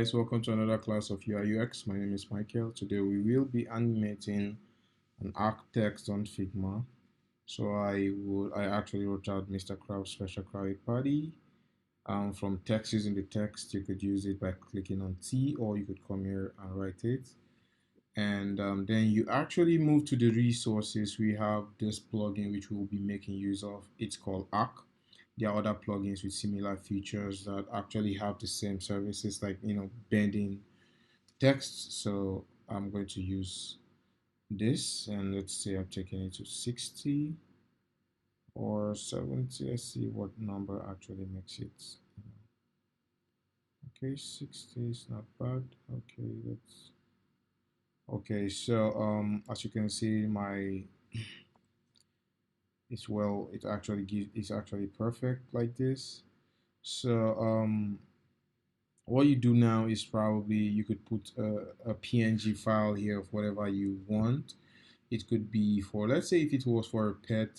guys, welcome to another class of UI UX. My name is Michael. Today we will be animating an arc text on Figma. So I actually wrote out Mr. Krabs special Krabby Patty. From text, using the text, you could use it by clicking on T, or you could come here and write it. And then you actually move to the resources. We have this plugin which we'll be making use of. It's called Arc. There are other plugins with similar features that actually have the same services, like bending text. So I'm going to use this, and let's say I'm taking it to 60 or 70. Let's see what number actually makes it. Okay, 60 is not bad. Okay, let's okay. So as you can see, my it actually gives it's actually perfect like this. So what you do now is probably you could put a PNG file here of whatever you want. It could be for, let's say if it was for a pet,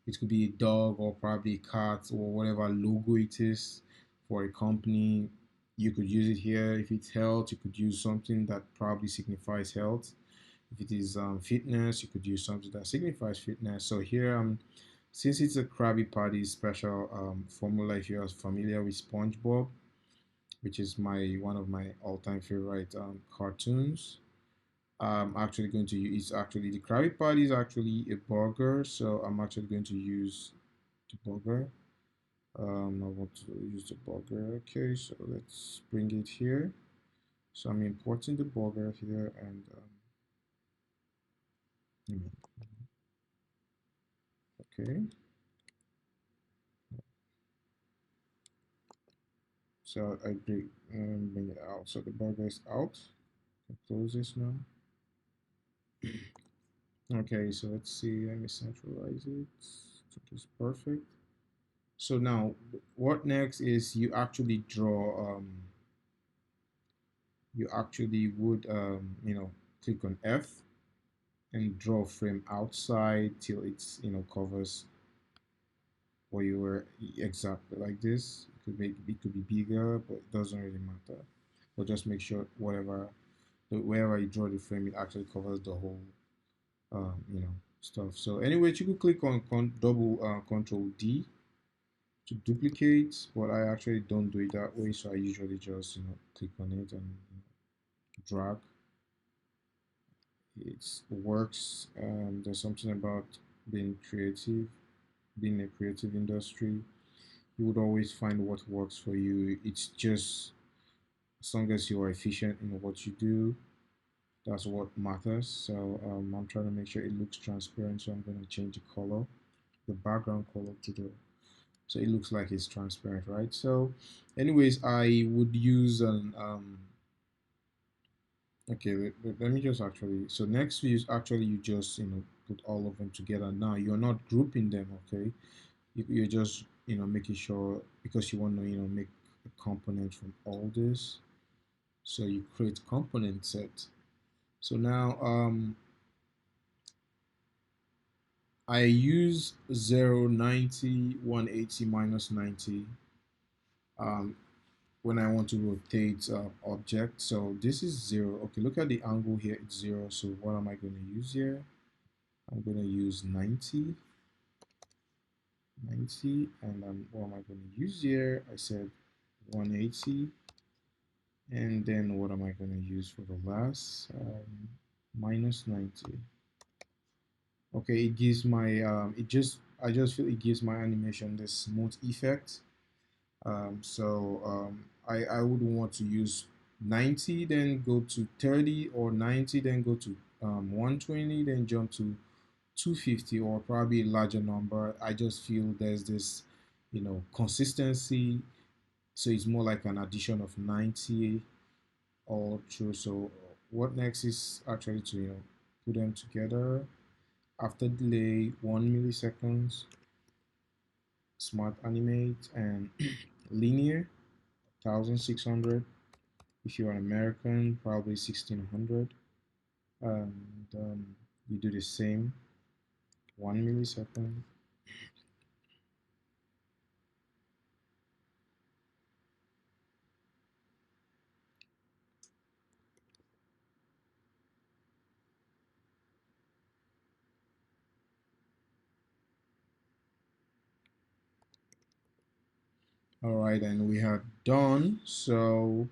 it could be a dog or probably a cat or whatever logo it is for a company. You could use it here. If it's health, you could use something that probably signifies health. If it is fitness, you could use something that signifies fitness. So here, since it's a Krabby Patty special formula, if you're familiar with SpongeBob, which is my one of my all-time favorite cartoons. I'm actually going to use, it's actually the Krabby Patty is actually a burger, so I'm actually going to use the burger. I want to use the burger. Okay, so let's bring it here. So I'm importing the burger here, and okay, so I bring it out. So the burger is out. I close this now. Okay, so let's see. Let me centralize it. So it's perfect. So now, what next is you actually draw. You actually would, click on F and draw a frame outside till it's covers where you were exactly like this. It could be bigger, but it doesn't really matter. But just make sure wherever you draw the frame, it actually covers the whole, stuff. So anyway, you could click on double Control D to duplicate, but I actually don't do it that way, so I usually just click on it and drag. It works. There's something about being creative, being a creative industry. You would always find what works for you. It's just as long as you are efficient in what you do, that's what matters. So I'm trying to make sure it looks transparent, so I'm going to change the color, the background color to the so it looks like it's transparent, right? So anyways, I would use an okay, let me just actually, so next is actually you just put all of them together. Now you're not grouping them, okay? You're just making sure, because you want to make a component from all this, so you create component set. So now I use 0, 90, 180, minus 90 um, when I want to rotate object. So this is 0. Okay, look at the angle here, it's 0. So what am I going to use here? I'm going to use 90, 90, and what am I going to use here? I said 180, and then what am I going to use for the last? Minus 90. Okay, it gives my I just feel it gives my animation this smooth effect. I would want to use 90, then go to 30, or 90, then go to 120, then jump to 250, or probably a larger number. I just feel there's this, consistency. So it's more like an addition of 90 all through. So what next is actually to, put them together. After delay 1 milliseconds, smart animate, and linear 1600. If you're an American, probably 1600. And you do the same, 1 millisecond. All right, and we are done. So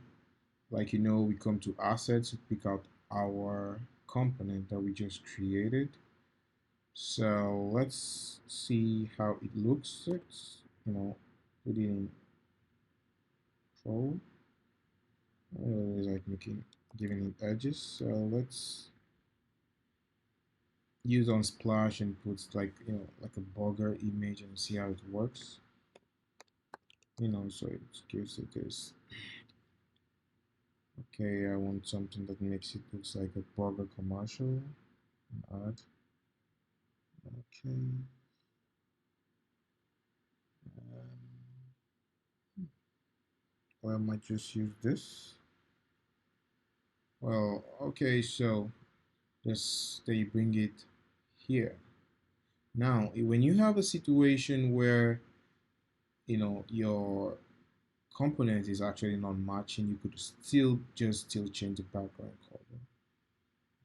like we come to assets, pick out our component that we just created. So let's see how it looks. Let's put it in Pro. It's like giving it edges. So let's use on splash and put like like a burger image and see how it works. So it gives it this. Okay, I want something that makes it looks like a burger commercial. Add. Okay. Um, or I might just use this. Well, okay, so just they bring it here. Now, when you have a situation where your component is actually not matching, you could still change the background color.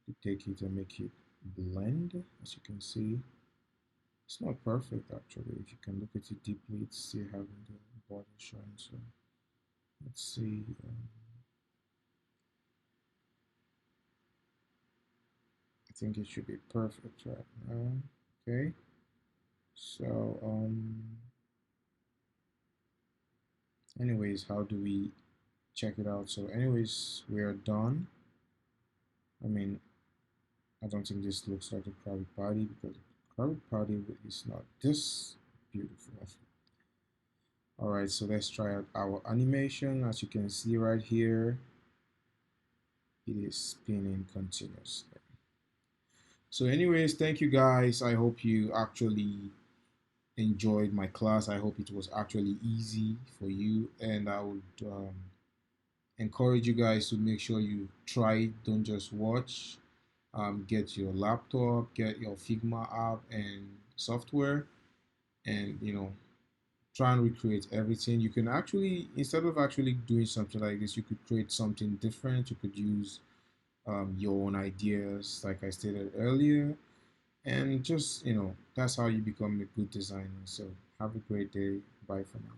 You take it and make it blend. As you can see, it's not perfect actually. If you can look at it deeply, it's still having the border showing. So let's see. I think it should be perfect right now. Okay. So anyways, how do we check it out? So anyways, we are done. I mean, I don't think this looks like a crowded party because crowded party is not this beautiful. All right, so let's try out our animation. As you can see right here, it is spinning continuously. So anyways, thank you guys. I hope you actually enjoyed my class. I hope it was actually easy for you, and I would encourage you guys to make sure you try it. Don't just watch. Get your laptop, get your Figma app and software, and try and recreate everything. You can actually, instead of actually doing something like this, you could create something different. You could use your own ideas, like I stated earlier, and just that's how you become a good designer. So have a great day. Bye for now.